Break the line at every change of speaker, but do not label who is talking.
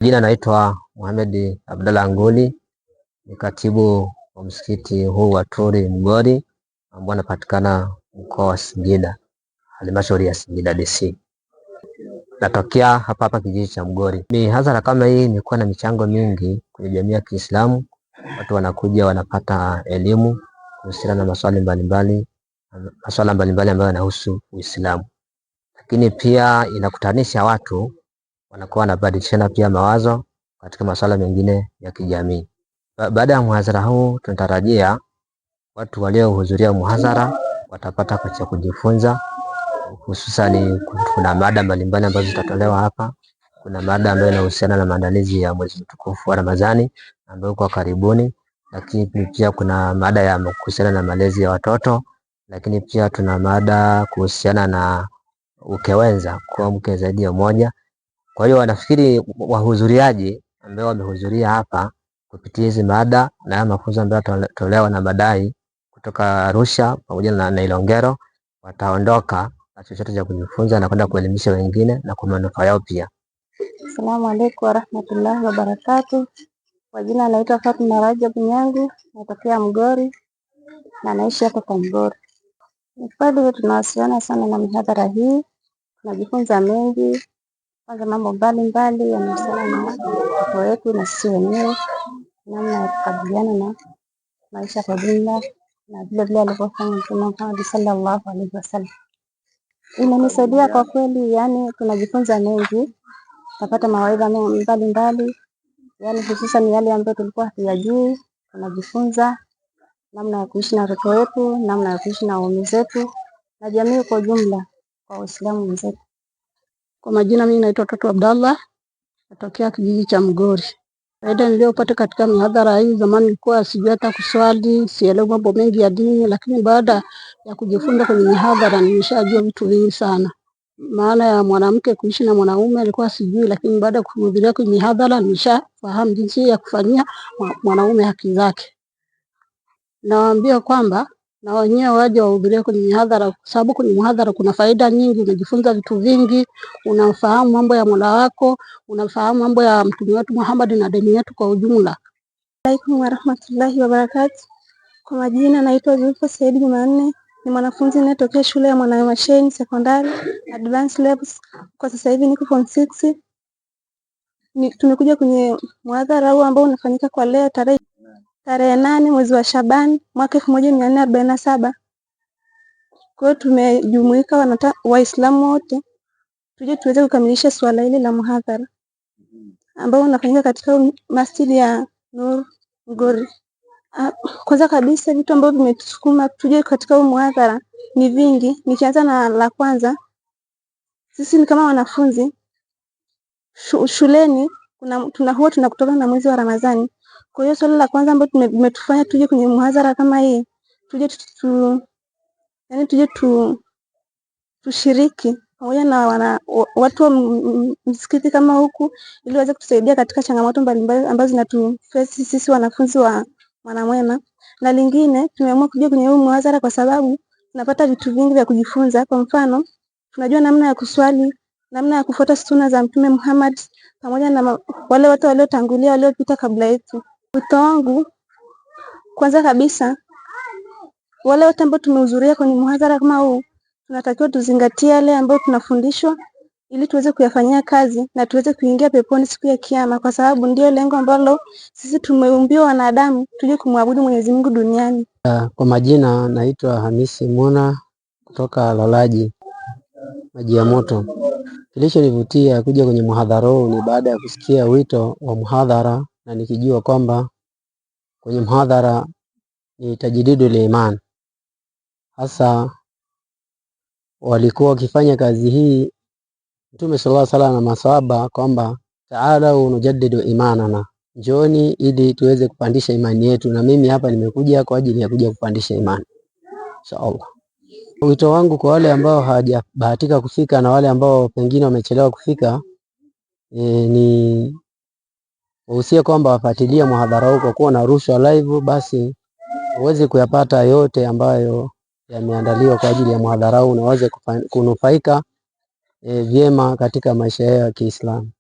Jina naitwa Mohamed Abdalla Nguli, ni katibu wa msikiti huu wa Turi Mgori ambao unapatikana mkoa wa Singida, halmashauri ya Singida DC. Natokea hapa kijiji cha Mgori. Mihadhara kama hii imekuwa na michango mingi kwenye jamii ya Kiislamu. Watu wanakuja wanapata elimu kuhusiana na masuala mbalimbali ambayo yanahusu Uislamu, lakini pia inakutanisha watu, wanakuwa wanabadilishana pia mawazo katika masuala mengine ya kijamii. Baada ya muhadhara huu tunatarajia watu waliohudhuria muhadhara watapata cha kujifunza, hususan kuna mada mbalimbali ambazo zitatolewa hapa. Kuna mada ambayo inahusiana na maandalizi ya mwezi mtukufu wa Ramadhani ambayo kwa karibuni, lakini pia kuna mada ya kuhusiana na malezi ya watoto, lakini pia tuna mada kuhusiana na ukewenza, kwa mke zaidi ya mmoja. Kwa hiyo wanafikiri wahudhuriaji ambao wamehudhuria hapa kupitia hizi mada na mafunzo ambayo yatatolewa na madai kutoka Arusha pamoja na Ilongero wataondoka na chochote cha kujifunza na kwenda kuelimisha wengine na kwa manufaa yao pia.
Asalamu alaykum warahmatullahi wabarakatuh. Kwa jina naitwa Fatuma Rajab Nyangu, natokea Mgori na naishi hapa kwa Mgori. Ni kweli tunawasiliana sana na mihadhara hii, tunajifunza mengi, kwanza mambo mbalimbali yanahusiana na watoto wetu na sisi wenyewe, namna ya kukabiliana na maisha kwa jumla na vile vile alivyofanya Mtume Muhammad sallallahu alaihi wasallam. Imenisaidia kwa kweli, yani tunajifunza mengi, tunapata mawaidha mbalimbali, yani hususan yale ambayo tulikuwa hatuyajui, tunajifunza namna ya kuishi na watoto wetu, namna ya kuishi na waume zetu na jamii kwa jumla, kwa Waislamu wenzetu. Kwa majina mimi naitwa Tatu Abdallah, natokea kijiji cha Mgori. Faida niliyopata katika mihadhara hii, zamani nilikuwa sijui hata kuswali, sielewi mambo mengi ya dini, lakini baada ya kujifunza kwenye mihadhara nimeshajua vitu vingi sana. Maana ya mwanamke kuishi na mwanaume nilikuwa sijui, lakini baada ya kuhudhuria kwenye mihadhara nimeshafahamu jinsi ya kufanyia mwanaume haki zake. Nawaambia kwamba na wenyewe waje wahudhurie kwenye mihadhara, kwa sababu kwenye mihadhara kuna faida nyingi, unajifunza vitu vingi, unafahamu mambo ya Mola wako, unafahamu mambo ya Mtume wetu Muhammad na dini yetu kwa ujumla. Assalamu warahmatullahi wabarakatuh. Kwa majina naitwa Zulfa Said Jumanne, ni mwanafunzi ninayetokea shule ya Mwanawe Masheni Secondary Advanced Levels. Kwa sasa hivi niko form 6. Tumekuja kwenye muhadhara huu ambao unafanyika kwa leo tarehe 8 mwezi wa Shaban mwaka 1447. Kwa hiyo tumejumuika Waislamu wote tuje tuweze kukamilisha swala hili la muhadhara ambao unafanyika katika masjidi ya Nur Mgori. Kwanza kabisa vitu ambavyo vimetusukuma tuje katika huu muhadhara ni vingi. Nikianza na la kwanza, sisi ni kama wanafunzi shuleni tunakutana na mwezi wa Ramadhani. Kwa hiyo swali la kwanza ambalo tumetufanya tuje kwenye muhadhara kama hii, tuje tushiriki pamoja na watu wa msikiti kama huku, ili waweze kutusaidia katika changamoto mbalimbali ambazo zinatuface sisi wanafunzi wa Mwanamwema. Na lingine, tumeamua kuja kwenye huu muhadhara kwa sababu tunapata vitu vingi vya kujifunza. Kwa mfano, tunajua namna ya kuswali, namna ya kufuata sunna za Mtume Muhammad pamoja na wale watu waliotangulia waliopita kabla yetu. Wito wangu kwanza kabisa, wale wote ambao tumehudhuria kwenye muhadhara kama huu, tunatakiwa tuzingatie yale ambayo tunafundishwa ili tuweze kuyafanyia kazi na tuweze kuingia peponi siku ya Kiyama, kwa sababu ndio lengo ambalo sisi tumeumbiwa wanadamu, tuje kumwabudu Mwenyezi Mungu duniani.
Kwa majina naitwa Hamisi Muna kutoka Lolaji Maji ya Moto. Kilichonivutia kuja kwenye muhadhara huu ni baada ya kusikia wito wa muhadhara na nikijua kwamba kwenye muhadhara ni tajdidul iman. Hasa walikuwa wakifanya kazi hii Mtume sallallahu alaihi wasallam na maswahaba kwamba taala nujaddidu imanana, njoni ili tuweze kupandisha imani yetu, na mimi hapa nimekuja kwa ajili ya kuja kupandisha imani inshallah. Wito wangu kwa wale ambao hawajabahatika kufika na wale ambao pengine wamechelewa kufika, ni wahusia kwamba wafuatilie muhadhara huu kwa kuwa unarushwa live, basi uweze kuyapata yote ambayo yameandaliwa kwa ajili ya muhadhara huu na waweze kunufaika vyema katika maisha yao ya Kiislamu.